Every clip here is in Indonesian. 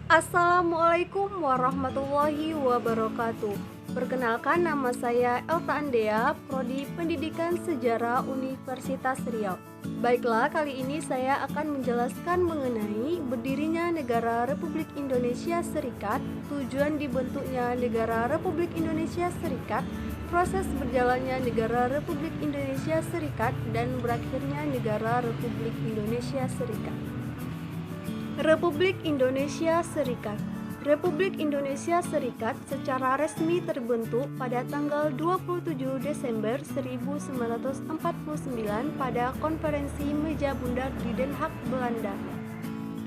Assalamualaikum warahmatullahi wabarakatuh. Perkenalkan, nama saya Elta Andea, Prodi Pendidikan Sejarah Universitas Riau. Baiklah, kali ini saya akan menjelaskan mengenai berdirinya negara Republik Indonesia Serikat, tujuan dibentuknya negara Republik Indonesia Serikat, proses berjalannya negara Republik Indonesia Serikat, dan berakhirnya negara Republik Indonesia Serikat. Republik Indonesia Serikat. Republik Indonesia Serikat secara resmi terbentuk pada tanggal 27 Desember 1949 pada Konferensi Meja Bundar di Den Haag, Belanda.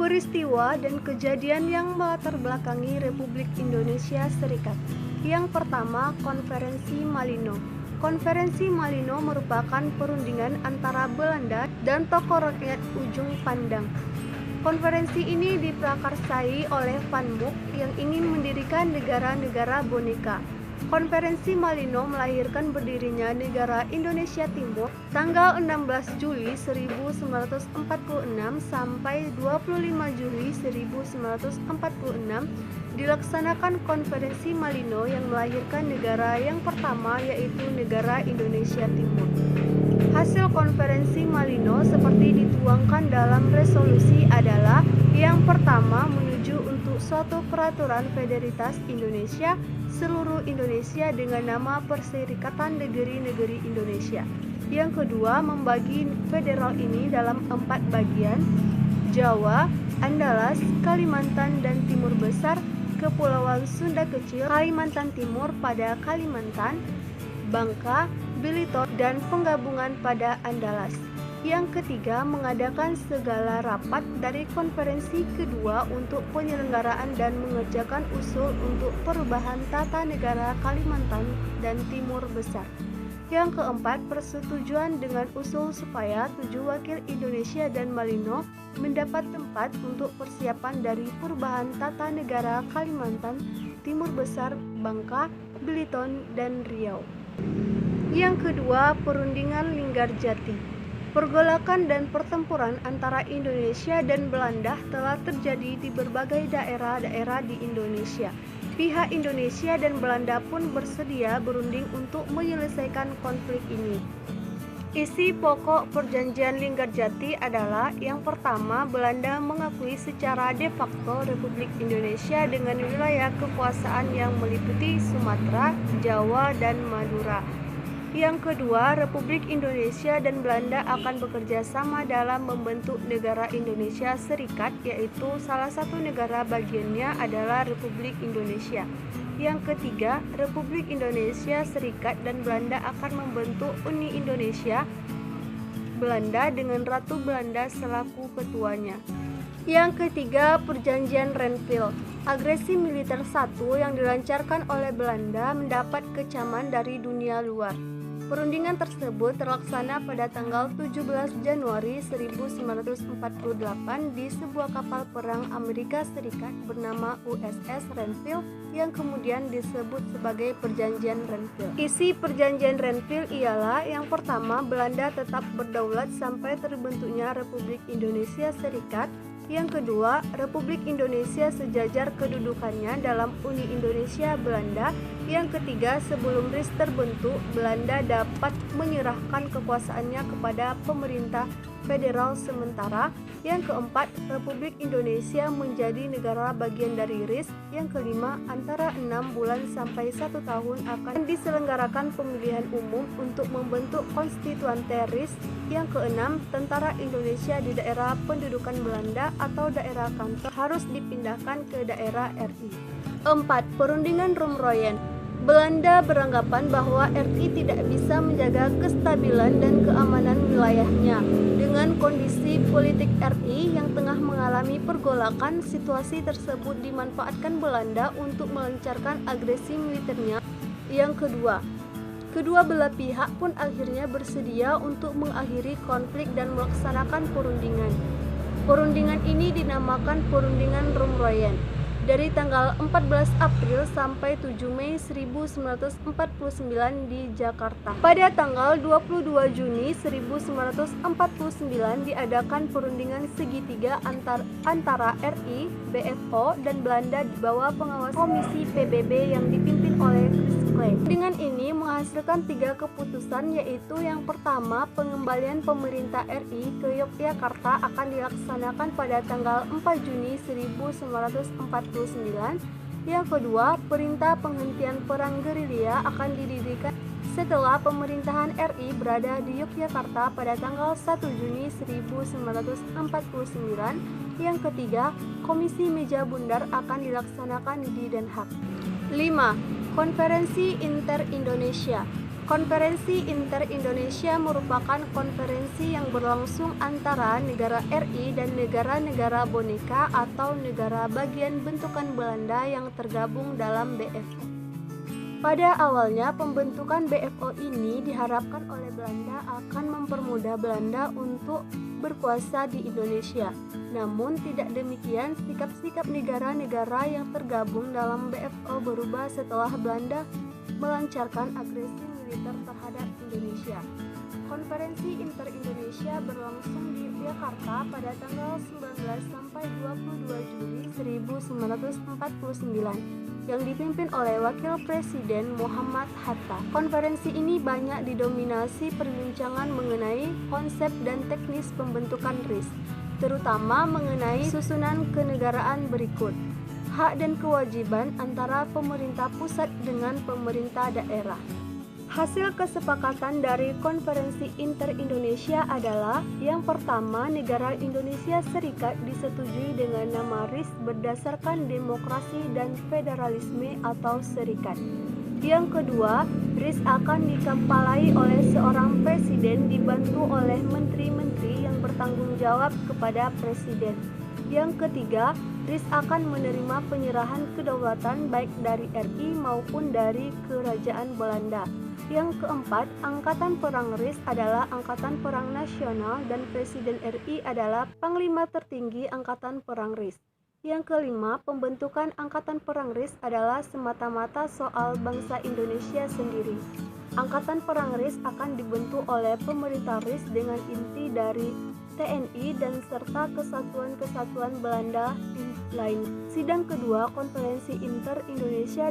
Peristiwa dan kejadian yang melatar belakangi Republik Indonesia Serikat. Yang pertama, Konferensi Malino. Konferensi Malino merupakan perundingan antara Belanda dan tokoh rakyat ujung pandang. Konferensi ini diprakarsai oleh Van Mook yang ingin mendirikan negara-negara boneka. Konferensi Malino melahirkan berdirinya negara Indonesia Timur tanggal 16 Juli 1946 sampai 25 Juli 1946 dilaksanakan Konferensi Malino yang melahirkan negara yang pertama, yaitu negara Indonesia Timur. Hasil Konferensi Malino seperti dituangkan dalam resolusi adalah: yang pertama, menuju untuk suatu peraturan federalitas Indonesia, seluruh Indonesia dengan nama Perserikatan Negeri-Negeri Indonesia. Yang kedua, membagi federal ini dalam 4 bagian: Jawa, Andalas, Kalimantan dan Timur Besar, Kepulauan Sunda Kecil, Kalimantan Timur pada Kalimantan, Bangka, Belitung, dan penggabungan pada Andalas. Yang ketiga, mengadakan segala rapat dari konferensi kedua untuk penyelenggaraan dan mengerjakan usul untuk perubahan tata negara Kalimantan dan Timur Besar. Yang keempat, persetujuan dengan usul supaya 7 wakil Indonesia dan Malino mendapat tempat untuk persiapan dari perubahan tata negara Kalimantan, Timur Besar, Bangka, Belitung, dan Riau. Yang kedua, perundingan Linggarjati. Pergolakan dan pertempuran antara Indonesia dan Belanda telah terjadi di berbagai daerah-daerah di Indonesia. Pihak Indonesia dan Belanda pun bersedia berunding untuk menyelesaikan konflik ini. Isi pokok perjanjian Linggarjati adalah: yang pertama, Belanda mengakui secara de facto Republik Indonesia dengan wilayah kekuasaan yang meliputi Sumatera, Jawa, dan Madura. Yang kedua, Republik Indonesia dan Belanda akan bekerja sama dalam membentuk negara Indonesia Serikat, yaitu salah satu negara bagiannya adalah Republik Indonesia. Yang ketiga, Republik Indonesia Serikat dan Belanda akan membentuk Uni Indonesia Belanda dengan Ratu Belanda selaku ketuanya. Yang ketiga, Perjanjian Renville. Agresi militer satu yang dilancarkan oleh Belanda mendapat kecaman dari dunia luar. Perundingan tersebut terlaksana pada tanggal 17 Januari 1948 di sebuah kapal perang Amerika Serikat bernama USS Renville yang kemudian disebut sebagai Perjanjian Renville. Isi Perjanjian Renville ialah: yang pertama, Belanda tetap berdaulat sampai terbentuknya Republik Indonesia Serikat. Yang kedua, Republik Indonesia sejajar kedudukannya dalam Uni Indonesia Belanda. Yang ketiga, sebelum RIS terbentuk, Belanda dapat menyerahkan kekuasaannya kepada pemerintah federal sementara. Yang keempat, Republik Indonesia menjadi negara bagian dari RIS. Yang kelima, antara 6 bulan sampai 1 tahun akan diselenggarakan pemilihan umum untuk membentuk konstituante RIS. Yang keenam, tentara Indonesia di daerah pendudukan Belanda atau daerah kantor harus dipindahkan ke daerah RI. 4. Perundingan Rumroyen. Belanda beranggapan bahwa RI tidak bisa menjaga kestabilan dan keamanan wilayahnya. Dengan kondisi politik RI yang tengah mengalami pergolakan, situasi tersebut dimanfaatkan Belanda untuk melancarkan agresi militernya. Yang kedua, kedua belah pihak pun akhirnya bersedia untuk mengakhiri konflik dan melaksanakan perundingan. Perundingan ini dinamakan Perundingan Rumroyen. dari tanggal 14 April sampai 7 Mei 1949 di Jakarta. Pada tanggal 22 Juni 1949 diadakan perundingan segitiga antara RI, BFO, dan Belanda di bawah pengawas Komisi PBB yang dipimpin oleh Chris Klein. Perundingan ini menghasilkan 3 keputusan, yaitu yang pertama, pengembalian pemerintah RI ke Yogyakarta akan dilaksanakan pada tanggal 4 Juni 1949. Yang kedua, perintah penghentian perang gerilya akan didirikan setelah pemerintahan RI berada di Yogyakarta pada tanggal 1 Juni 1949. Yang ketiga, Komisi Meja Bundar akan dilaksanakan di Den Haag. 5. Konferensi Inter-Indonesia. Konferensi Inter-Indonesia merupakan konferensi yang berlangsung antara negara RI dan negara-negara boneka atau negara bagian bentukan Belanda yang tergabung dalam BFO. Pada awalnya, pembentukan BFO ini diharapkan oleh Belanda akan mempermudah Belanda untuk berkuasa di Indonesia. Namun tidak demikian, sikap-sikap negara-negara yang tergabung dalam BFO berubah setelah Belanda melancarkan agresi militer terhadap Indonesia. Konferensi Inter-Indonesia berlangsung di Jakarta pada tanggal 19 sampai 22 Juli 1949 yang dipimpin oleh Wakil Presiden Muhammad Hatta. Konferensi ini banyak didominasi perbincangan mengenai konsep dan teknis pembentukan RIS, terutama mengenai susunan kenegaraan berikut: hak dan kewajiban antara pemerintah pusat dengan pemerintah daerah. Hasil kesepakatan dari Konferensi Inter-Indonesia adalah: yang pertama, negara Indonesia Serikat disetujui dengan nama RIS berdasarkan demokrasi dan federalisme atau serikat. Yang kedua, RIS akan dikepalai oleh seorang presiden dibantu oleh menteri-menteri yang bertanggung jawab kepada presiden. Yang ketiga, RIS akan menerima penyerahan kedaulatan baik dari RI maupun dari Kerajaan Belanda. Yang keempat, Angkatan Perang RIS adalah Angkatan Perang Nasional dan Presiden RI adalah Panglima Tertinggi Angkatan Perang RIS. Yang kelima, pembentukan Angkatan Perang RIS adalah semata-mata soal bangsa Indonesia sendiri. Angkatan Perang RIS akan dibentuk oleh pemerintah RIS dengan inti dari TNI dan serta kesatuan-kesatuan Belanda lain. Sidang kedua Konferensi Inter-Indonesia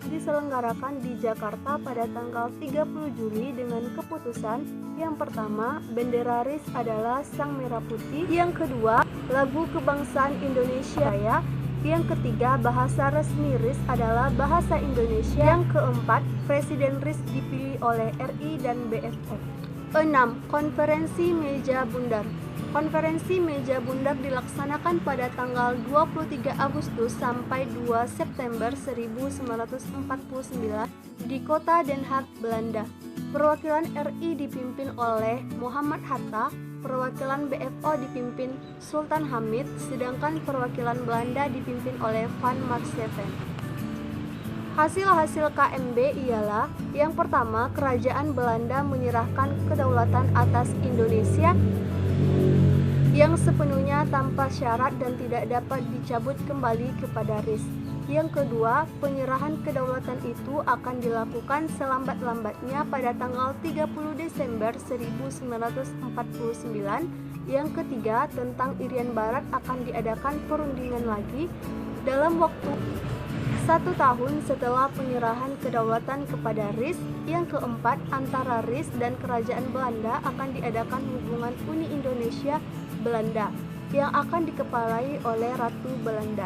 diselenggarakan di Jakarta pada tanggal 30 Juli dengan keputusan: yang pertama, bendera RIS adalah sang merah putih; yang kedua, lagu kebangsaan Indonesia Raya; yang ketiga, bahasa resmi RIS adalah bahasa Indonesia; yang keempat, Presiden RIS dipilih oleh RI dan BFO. 6. Konferensi Meja Bundar. Konferensi Meja Bundar dilaksanakan pada tanggal 23 Agustus sampai 2 September 1949 di kota Den Haag, Belanda. Perwakilan RI dipimpin oleh Muhammad Hatta, perwakilan BFO dipimpin Sultan Hamid, sedangkan perwakilan Belanda dipimpin oleh Van Marsieven. Hasil-hasil KMB ialah: yang pertama, kerajaan Belanda menyerahkan kedaulatan atas Indonesia yang sepenuhnya tanpa syarat dan tidak dapat dicabut kembali kepada RIS. Yang kedua, penyerahan kedaulatan itu akan dilakukan selambat-lambatnya pada tanggal 30 Desember 1949. Yang ketiga, tentang Irian Barat akan diadakan perundingan lagi dalam waktu 1 tahun setelah penyerahan kedaulatan kepada RIS. Yang keempat, antara RIS dan Kerajaan Belanda akan diadakan hubungan Uni Indonesia Belanda yang akan dikepalai oleh Ratu Belanda.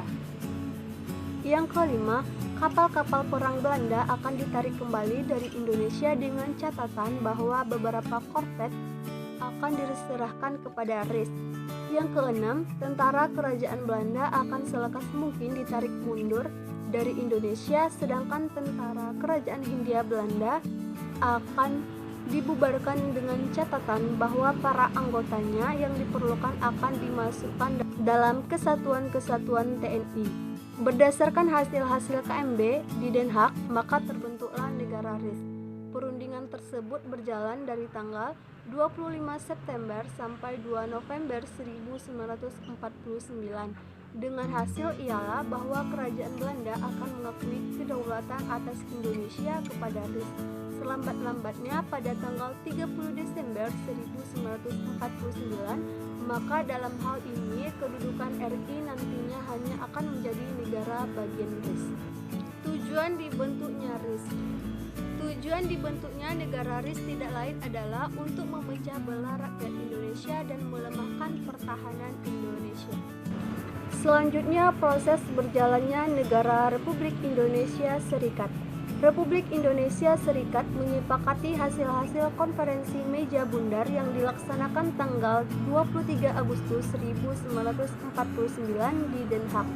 Yang kelima, kapal-kapal perang Belanda akan ditarik kembali dari Indonesia dengan catatan bahwa beberapa korvet akan diserahkan kepada RIS. Yang keenam, tentara kerajaan Belanda akan selekas mungkin ditarik mundur dari Indonesia, sedangkan tentara kerajaan Hindia Belanda akan dibubarkan dengan catatan bahwa para anggotanya yang diperlukan akan dimasukkan dalam kesatuan-kesatuan TNI. Berdasarkan hasil-hasil KMB di Den Haag, maka terbentuklah negara RIS. Perundingan tersebut berjalan dari tanggal 25 September sampai 2 November 1949 Dengan hasil ialah bahwa kerajaan Belanda akan mengakui kedaulatan atas Indonesia kepada RIS selambat-lambatnya pada tanggal 30 Desember 1949. Maka dalam hal ini kedudukan RI nantinya hanya akan menjadi negara bagian RIS. Tujuan dibentuknya RIS. Tujuan dibentuknya negara RIS tidak lain adalah untuk memecah belah rakyat Indonesia dan melemahkan pertahanan Indonesia. Selanjutnya, proses berjalannya negara Republik Indonesia Serikat. Republik Indonesia Serikat menyepakati hasil-hasil konferensi meja bundar yang dilaksanakan tanggal 23 Agustus 1949 di Den Haag.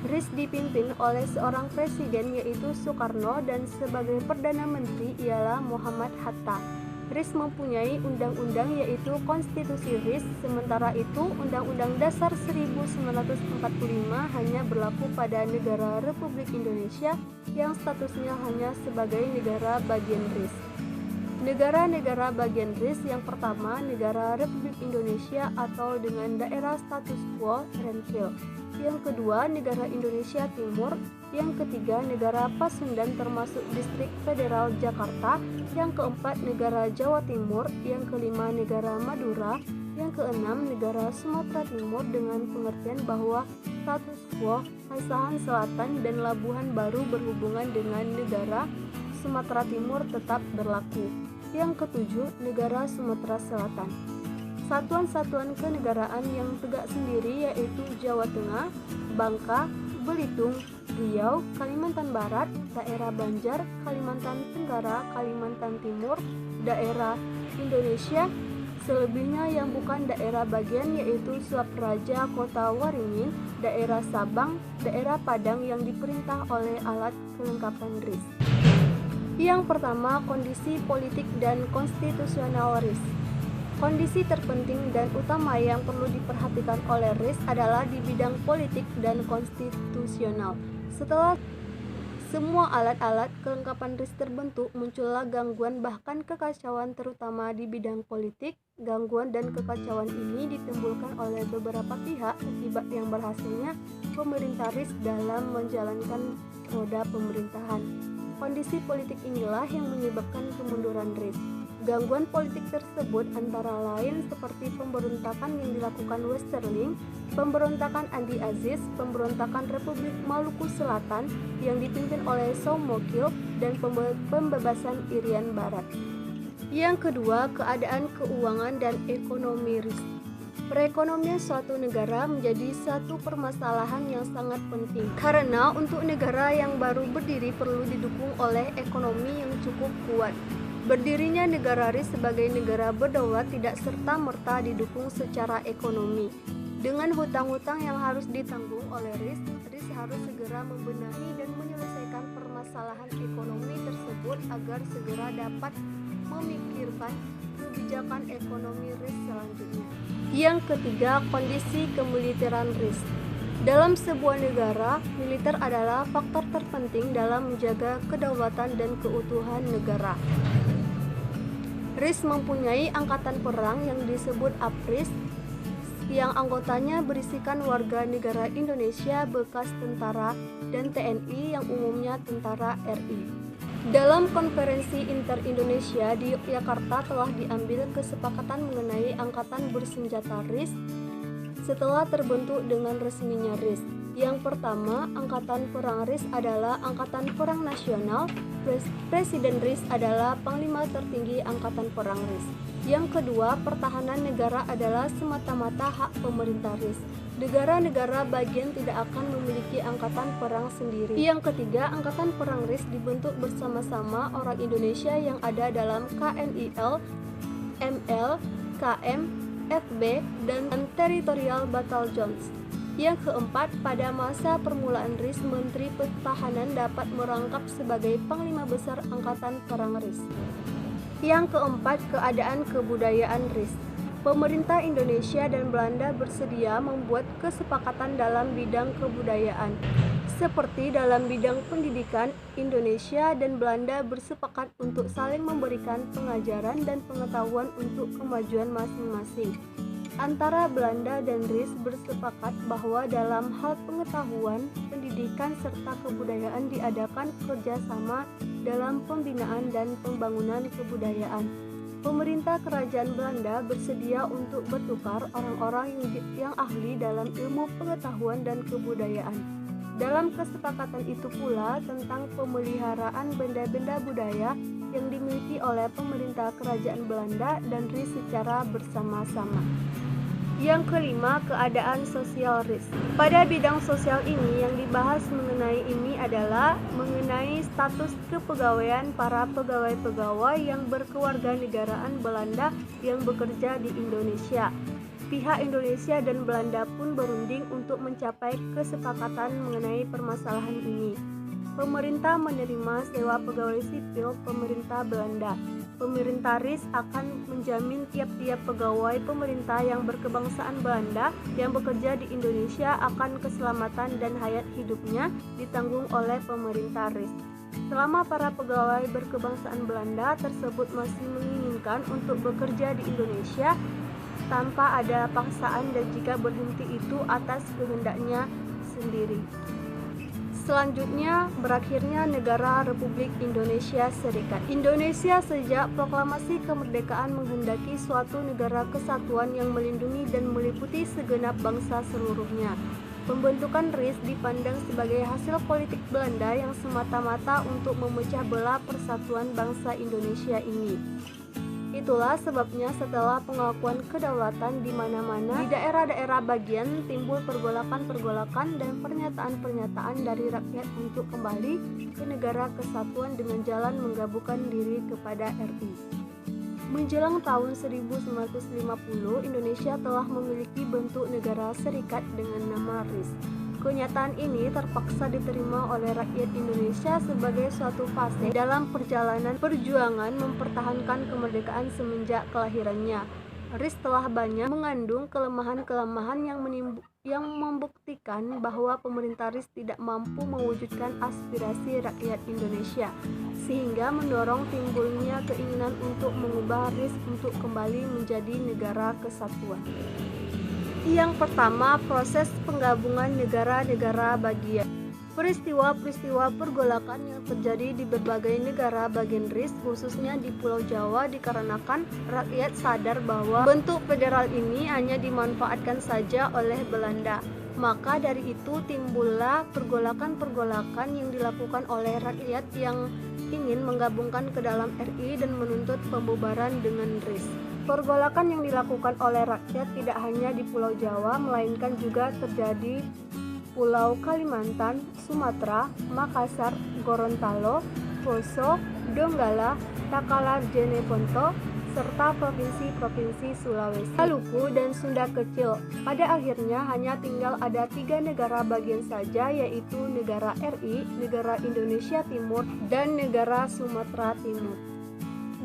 RIS dipimpin oleh seorang presiden yaitu Soekarno dan sebagai Perdana Menteri ialah Muhammad Hatta. RIS mempunyai undang-undang yaitu Konstitusi RIS, sementara itu Undang-Undang Dasar 1945 hanya berlaku pada negara Republik Indonesia yang statusnya hanya sebagai negara bagian RIS. Negara-negara bagian RIS yang pertama negara Republik Indonesia atau dengan daerah status quo Renville. Yang kedua negara Indonesia Timur, yang ketiga negara Pasundan termasuk distrik federal Jakarta, yang keempat negara Jawa Timur, yang kelima negara Madura, yang keenam negara Sumatera Timur dengan pengertian bahwa status quo Asahan Selatan dan Labuhan Baru berhubungan dengan negara Sumatera Timur tetap berlaku. Yang ketujuh negara Sumatera Selatan. Satuan-satuan kenegaraan yang tegak sendiri yaitu Jawa Tengah, Bangka, Belitung, Riau, Kalimantan Barat, daerah Banjar, Kalimantan Tenggara, Kalimantan Timur, daerah Indonesia, selebihnya yang bukan daerah bagian yaitu Suapraja, Kota Waringin, daerah Sabang, daerah Padang yang diperintah oleh alat kelengkapan RIS. Yang pertama, kondisi politik dan konstitusional RIS. Kondisi terpenting dan utama yang perlu diperhatikan oleh RIS adalah di bidang politik dan konstitusional. Setelah semua alat-alat kelengkapan RIS terbentuk, muncullah gangguan bahkan kekacauan terutama di bidang politik. Gangguan dan kekacauan ini ditimbulkan oleh beberapa pihak akibat yang berhasilnya pemerintah RIS dalam menjalankan roda pemerintahan. Kondisi politik inilah yang menyebabkan kemunduran RIS. Gangguan politik tersebut antara lain seperti pemberontakan yang dilakukan Westerling, pemberontakan Andi Aziz, pemberontakan Republik Maluku Selatan yang dipimpin oleh Soemokil, dan pembebasan Irian Barat. Yang kedua, keadaan keuangan dan ekonomi RIS. Perekonomian suatu negara menjadi satu permasalahan yang sangat penting karena untuk negara yang baru berdiri perlu didukung oleh ekonomi yang cukup kuat. Berdirinya negara RIS sebagai negara berdaulat tidak serta-merta didukung secara ekonomi. Dengan hutang-hutang yang harus ditanggung oleh RIS harus segera membenahi dan menyelesaikan permasalahan ekonomi tersebut agar segera dapat memikirkan kebijakan ekonomi RIS selanjutnya. Yang ketiga, kondisi kemiliteran RIS. Dalam sebuah negara, militer adalah faktor terpenting dalam menjaga kedaulatan dan keutuhan negara. RIS mempunyai angkatan perang yang disebut APRIS, yang anggotanya berisikan warga negara Indonesia bekas tentara dan TNI yang umumnya tentara RI. Dalam konferensi Inter-Indonesia di Yogyakarta telah diambil kesepakatan mengenai angkatan bersenjata RIS setelah terbentuk dengan resminya RIS. Yang pertama, Angkatan Perang RIS adalah Angkatan Perang Nasional. Presiden RIS adalah Panglima Tertinggi Angkatan Perang RIS. Yang kedua, pertahanan negara adalah semata-mata hak pemerintah RIS. Negara-negara bagian tidak akan memiliki angkatan perang sendiri. Yang ketiga, Angkatan Perang RIS dibentuk bersama-sama orang Indonesia yang ada dalam KNIL, ML, KM, FB, dan Territorial Battalions. Yang keempat, pada masa permulaan RIS, Menteri Pertahanan dapat merangkap sebagai Panglima Besar Angkatan Perang RIS. Yang keempat, keadaan kebudayaan RIS. Pemerintah Indonesia dan Belanda bersedia membuat kesepakatan dalam bidang kebudayaan. Seperti dalam bidang pendidikan, Indonesia dan Belanda bersepakat untuk saling memberikan pengajaran dan pengetahuan untuk kemajuan masing-masing. Antara Belanda dan RIS bersepakat bahwa dalam hal pengetahuan, pendidikan, serta kebudayaan diadakan kerjasama dalam pembinaan dan pembangunan kebudayaan. Pemerintah Kerajaan Belanda bersedia untuk bertukar orang-orang yang ahli dalam ilmu pengetahuan dan kebudayaan. Dalam kesepakatan itu pula tentang pemeliharaan benda-benda budaya yang dimiliki oleh pemerintah Kerajaan Belanda dan RIS secara bersama-sama. Yang kelima, keadaan sosial RIS. Pada bidang sosial ini yang dibahas mengenai ini adalah mengenai status kepegawaian para pegawai-pegawai yang berkewarganegaraan Belanda yang bekerja di Indonesia. Pihak Indonesia dan Belanda pun berunding untuk mencapai kesepakatan mengenai permasalahan ini. Pemerintah menerima sewa pegawai sipil pemerintah Belanda. Pemerintah RIS akan menjamin tiap-tiap pegawai pemerintah yang berkebangsaan Belanda yang bekerja di Indonesia akan keselamatan dan hayat hidupnya ditanggung oleh pemerintah RIS. Selama para pegawai berkebangsaan Belanda tersebut masih menginginkan untuk bekerja di Indonesia tanpa ada paksaan dan jika berhenti itu atas kehendaknya sendiri. Selanjutnya, berakhirnya negara Republik Indonesia Serikat. Indonesia sejak proklamasi kemerdekaan menghendaki suatu negara kesatuan yang melindungi dan meliputi segenap bangsa seluruhnya. Pembentukan RIS dipandang sebagai hasil politik Belanda yang semata-mata untuk memecah belah persatuan bangsa Indonesia ini. Itulah sebabnya setelah pengakuan kedaulatan di mana-mana, di daerah-daerah bagian timbul pergolakan-pergolakan dan pernyataan-pernyataan dari rakyat untuk kembali ke negara kesatuan dengan jalan menggabungkan diri kepada RI. Menjelang tahun 1950, Indonesia telah memiliki bentuk negara serikat dengan nama RIS. Kenyataan ini terpaksa diterima oleh rakyat Indonesia sebagai suatu fase dalam perjalanan perjuangan mempertahankan kemerdekaan semenjak kelahirannya. RIS telah banyak mengandung kelemahan-kelemahan yang membuktikan bahwa pemerintah RIS tidak mampu mewujudkan aspirasi rakyat Indonesia, sehingga mendorong timbulnya keinginan untuk mengubah RIS untuk kembali menjadi negara kesatuan. Yang pertama, proses penggabungan negara-negara bagian. Peristiwa-peristiwa pergolakan yang terjadi di berbagai negara bagian RIS, khususnya di Pulau Jawa, dikarenakan rakyat sadar bahwa bentuk federal ini hanya dimanfaatkan saja oleh Belanda. Maka dari itu timbullah pergolakan-pergolakan yang dilakukan oleh rakyat yang ingin menggabungkan ke dalam RI dan menuntut pembubaran dengan RIS. Pergolakan yang dilakukan oleh rakyat tidak hanya di Pulau Jawa, melainkan juga terjadi Pulau Kalimantan, Sumatera, Makassar, Gorontalo, Poso, Donggala, Takalar Jeneponto, serta provinsi-provinsi Sulawesi, Maluku, dan Sunda Kecil. Pada akhirnya hanya tinggal ada 3 negara bagian saja, yaitu negara RI, negara Indonesia Timur, dan negara Sumatera Timur.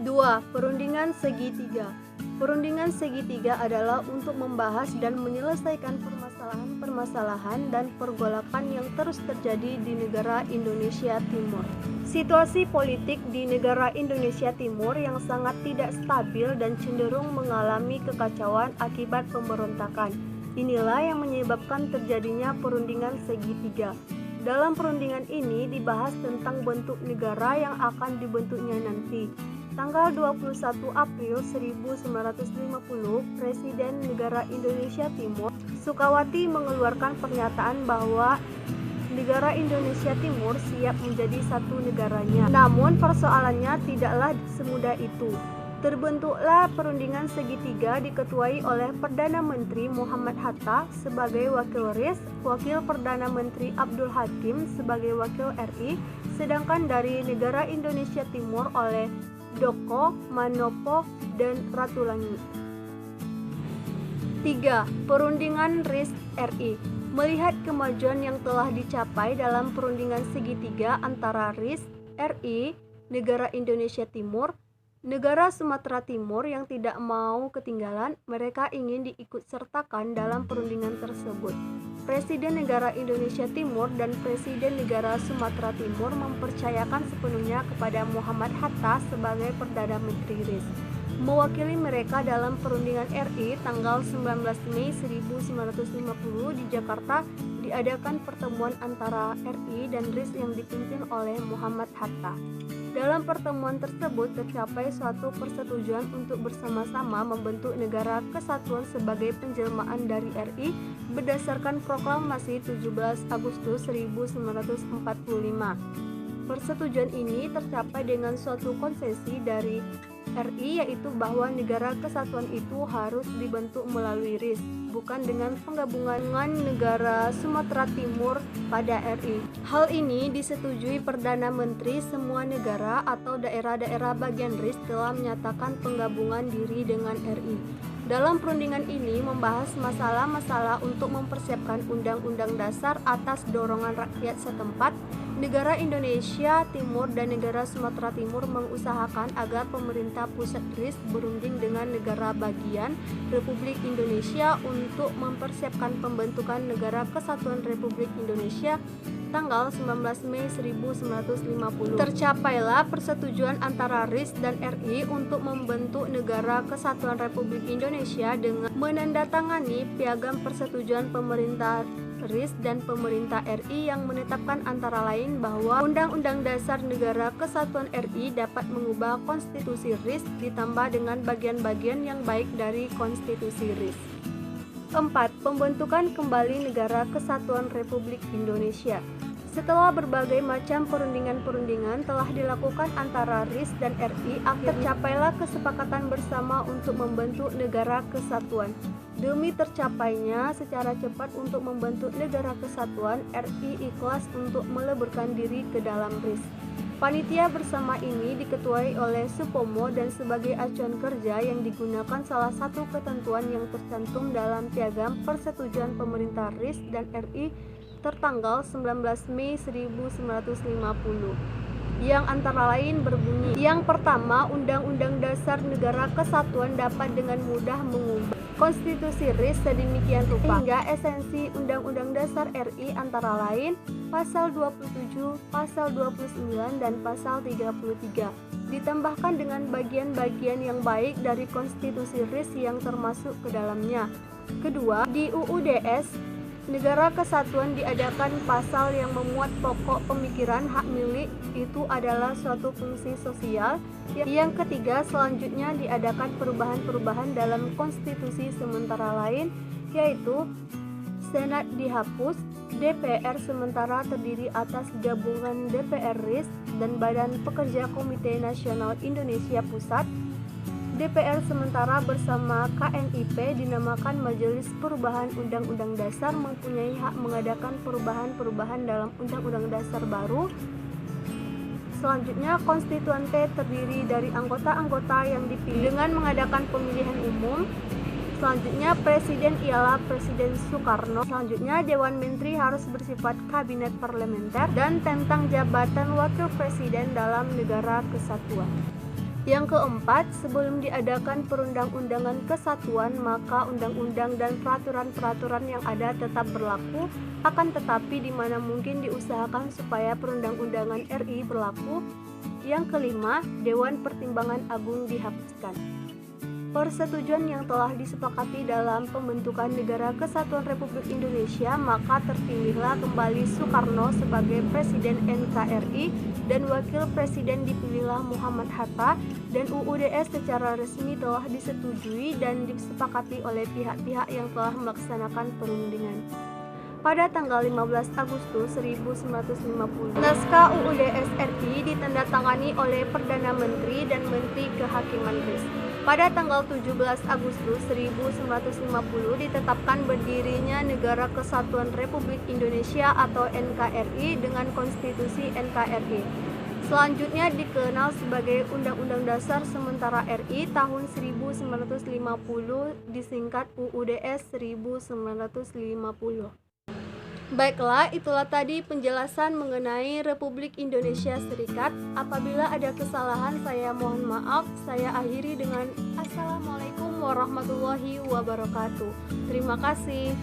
2. Perundingan segitiga. Perundingan segitiga adalah untuk membahas dan menyelesaikan permasalahan-permasalahan dan pergolakan yang terus terjadi di negara Indonesia Timur. Situasi politik di negara Indonesia Timur yang sangat tidak stabil dan cenderung mengalami kekacauan akibat pemberontakan. Inilah yang menyebabkan terjadinya perundingan segitiga. Dalam perundingan ini dibahas tentang bentuk negara yang akan dibentuknya nanti. Tanggal 21 April 1950, Presiden Negara Indonesia Timur, Sukawati, mengeluarkan pernyataan bahwa negara Indonesia Timur siap menjadi satu negaranya. Namun persoalannya tidaklah semudah itu. Terbentuklah perundingan segitiga diketuai oleh Perdana Menteri Muhammad Hatta sebagai wakil RIS, Wakil Perdana Menteri Abdul Hakim sebagai wakil RI, sedangkan dari negara Indonesia Timur oleh Doko, Manopo, dan Ratulangi. 3. Perundingan RIS RI. Melihat kemajuan yang telah dicapai dalam perundingan segitiga antara RIS, RI, negara Indonesia Timur, negara Sumatera Timur yang tidak mau ketinggalan, mereka ingin diikutsertakan dalam perundingan tersebut. Presiden negara Indonesia Timur dan Presiden negara Sumatera Timur mempercayakan sepenuhnya kepada Muhammad Hatta sebagai Perdana Menteri RIS. mewakili mereka dalam perundingan RI tanggal 19 Mei 1950 di Jakarta diadakan pertemuan antara RI dan RIS yang dipimpin oleh Muhammad Hatta. Dalam pertemuan tersebut tercapai suatu persetujuan untuk bersama-sama membentuk negara kesatuan sebagai penjelmaan dari RI berdasarkan proklamasi 17 Agustus 1945. Persetujuan ini tercapai dengan suatu konsesi dari RI, yaitu bahwa negara kesatuan itu harus dibentuk melalui RIS, bukan dengan penggabungan negara Sumatera Timur pada RI. Hal ini disetujui Perdana Menteri semua negara atau daerah-daerah bagian RIS telah menyatakan penggabungan diri dengan RI. Dalam perundingan ini membahas masalah-masalah untuk mempersiapkan Undang-Undang Dasar atas dorongan rakyat setempat. Negara Indonesia Timur dan negara Sumatera Timur mengusahakan agar pemerintah pusat RIS berunding dengan negara bagian Republik Indonesia untuk mempersiapkan pembentukan Negara Kesatuan Republik Indonesia tanggal 19 Mei 1950. Tercapailah persetujuan antara RIS dan RI untuk membentuk Negara Kesatuan Republik Indonesia dengan menandatangani piagam persetujuan pemerintah RIS dan pemerintah RI yang menetapkan antara lain bahwa Undang-Undang Dasar Negara Kesatuan RI dapat mengubah konstitusi RIS ditambah dengan bagian-bagian yang baik dari konstitusi RIS. 4. Pembentukan kembali Negara Kesatuan Republik Indonesia. Setelah berbagai macam perundingan-perundingan telah dilakukan antara RIS dan RI, akhirnya tercapailah kesepakatan bersama untuk membentuk Negara Kesatuan. Demi tercapainya secara cepat untuk membentuk Negara Kesatuan, RI ikhlas untuk meleburkan diri ke dalam RIS. Panitia bersama ini diketuai oleh Supomo dan sebagai acuan kerja yang digunakan salah satu ketentuan yang tercantum dalam piagam persetujuan pemerintah RIS dan RI tertanggal 19 Mei 1950 yang antara lain berbunyi, yang pertama, Undang-Undang Dasar Negara Kesatuan dapat dengan mudah mengubah konstitusi RIS sedemikian rupa hingga esensi Undang-Undang Dasar RI antara lain pasal 27, pasal 29 dan pasal 33 ditambahkan dengan bagian-bagian yang baik dari konstitusi RIS yang termasuk ke dalamnya. Kedua, di UUDS Negara Kesatuan diadakan pasal yang memuat pokok pemikiran hak milik itu adalah suatu fungsi sosial. Yang ketiga, selanjutnya diadakan perubahan-perubahan dalam konstitusi sementara lain, yaitu Senat dihapus, DPR sementara terdiri atas gabungan DPR RIS dan Badan Pekerja Komite Nasional Indonesia Pusat. DPR sementara bersama KNIP dinamakan Majelis Perubahan Undang-Undang Dasar mempunyai hak mengadakan perubahan-perubahan dalam Undang-Undang Dasar baru. Selanjutnya, konstituante terdiri dari anggota-anggota yang dipilih dengan mengadakan pemilihan umum. Selanjutnya, presiden ialah Presiden Soekarno. Selanjutnya, Dewan Menteri harus bersifat kabinet parlementer dan tentang jabatan wakil presiden dalam Negara Kesatuan. Yang keempat, sebelum diadakan perundang-undangan kesatuan, maka undang-undang dan peraturan-peraturan yang ada tetap berlaku, akan tetapi di mana mungkin diusahakan supaya perundang-undangan RI berlaku. Yang kelima, Dewan Pertimbangan Agung dihapuskan. Persetujuan yang telah disepakati dalam pembentukan Negara Kesatuan Republik Indonesia, maka terpilihlah kembali Soekarno sebagai Presiden NKRI dan Wakil Presiden dipilihlah Muhammad Hatta, dan UUDS secara resmi telah disetujui dan disepakati oleh pihak-pihak yang telah melaksanakan perundingan. Pada tanggal 15 Agustus 1950, naskah UUDS RI ditandatangani oleh Perdana Menteri dan Menteri Kehakiman RIS. Pada tanggal 17 Agustus 1950 ditetapkan berdirinya Negara Kesatuan Republik Indonesia atau NKRI dengan konstitusi NKRI. Selanjutnya dikenal sebagai Undang-Undang Dasar Sementara RI tahun 1950 disingkat UUDS 1950. Baiklah, itulah tadi penjelasan mengenai Republik Indonesia Serikat. Apabila ada kesalahan, saya mohon maaf. Saya akhiri dengan Assalamualaikum warahmatullahi wabarakatuh. Terima kasih.